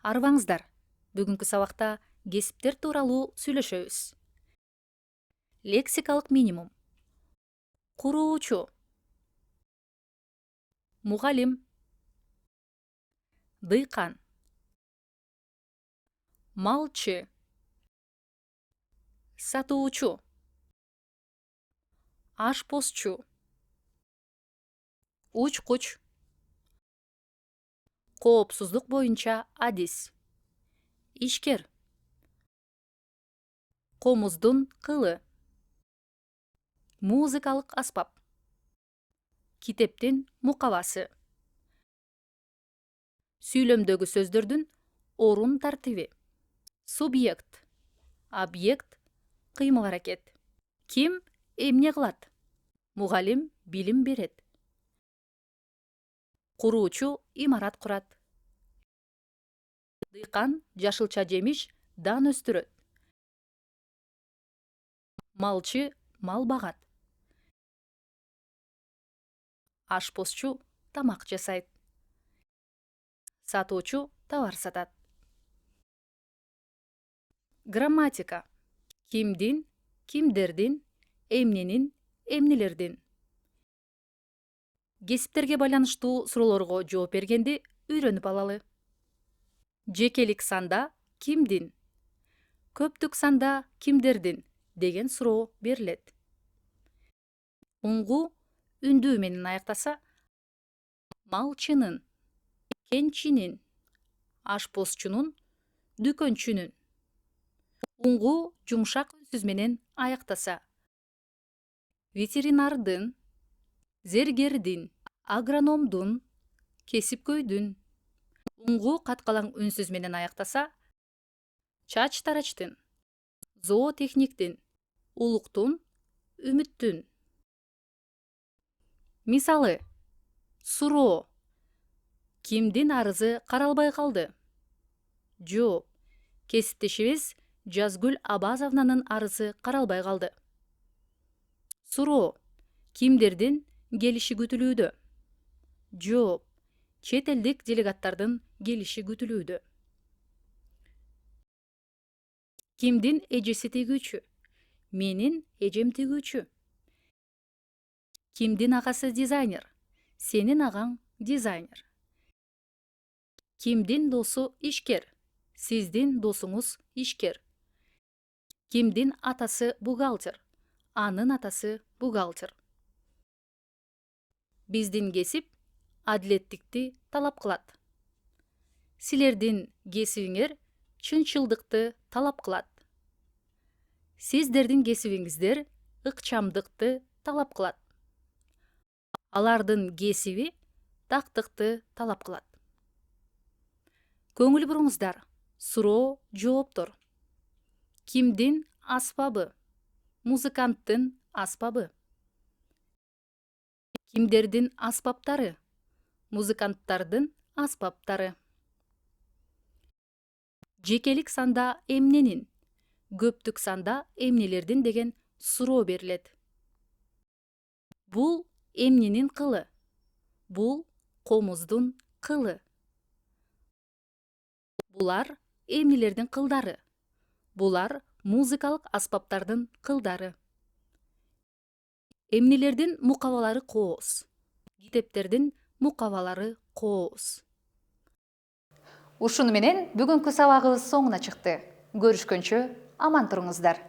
Арыбаңыздар. Бүгүнкү сабакта кесиптер тууралуу сүйлөшөбүз. Лексикалык минимум. Куруучу, мугалим, дыйкан, малчы, сатуучу, ашпозчу, учкуч, коопсуздук боюнча адис, ишкер, комуздун кылы, музыкалык аспап, китептин мукабасы, сүйлөмдөгү сөздөрдүн орун тартиби, субъект, объект, кыймыл аракет. Ким эмне кылат? Мугалим билим берет. Куруучу имарат курат. Дыйкан жашылча жемиш дан өстүрөт. Малчы мал багат. Ашпозчу тамак жасайт. Сатуучу товар сатат. Грамматика. Кимдин, кимдердин, эмненин, эмнелердин. Кесиптерге байланыштуу суроолорго жооп бергенди үйрөнүп алалы. Жекелик санда кимдин, көптүк санда кимдердин деген суроо берилет. Уңгу үндүү менен аяктаса, малчынын, кенчинин, ашпозчунун, дүкөнчүнүн. Уңгу жумшак үнсүз менен аяктаса, ветеринардын, зергердин, агрономдун, кесипкөйдүн. Уңгу каткалаң үнсүз менен аяктаса, чач тарачтын, зоотехниктин, улуктун, үмүттүн. Мисалы, суроо. Кимдин арызы каралбай калды? Жооп. Кесиптешибиз Жазгүл Абазовнанын арызы каралбай калды. Суроо. Кимдердин келиши күтүлүүдө? Жооп. Чет элдик делегаттардын келиши күтүлүүдө. Кимдин эжеси тигүүчү? Менин эжем тигүүчү. Кимдин агасы дизайнер? Сенин агаң дизайнер. Кимдин досу ишкер? Сиздин досуңуз ишкер. Кимдин атасы бухгалтер? Анын атасы бухгалтер. Биздин кесип адилеттикти талап кылат. Силердин кесибиңер чынчылдыкты талап кылат. Сиздердин кесибиңиздер ыкчамдыкты талап кылат. Алардын кесиби тактыкты талап кылат. Көңүл буруңуздар. Суроо, жооптор. Кимдин аспабы? Музыканттын аспабы. Кимдердин аспаптары? Музыканттардын аспаптары. Жекелик санда эмненин, көптүк санда эмнелердин деген суроо берилет. Бул эмненин кылы? Бул комуздун кылы. Булар эмнелердин кылдары? Булар музыкалык аспаптардын кылдары. Эмнелердин мукабалары кооз? Китептердин мукабалары кооз. Ушуну менен бүгүнкү сабагыбыз соңуна чыкты. Көрүшкөнчө аман туруңуздар.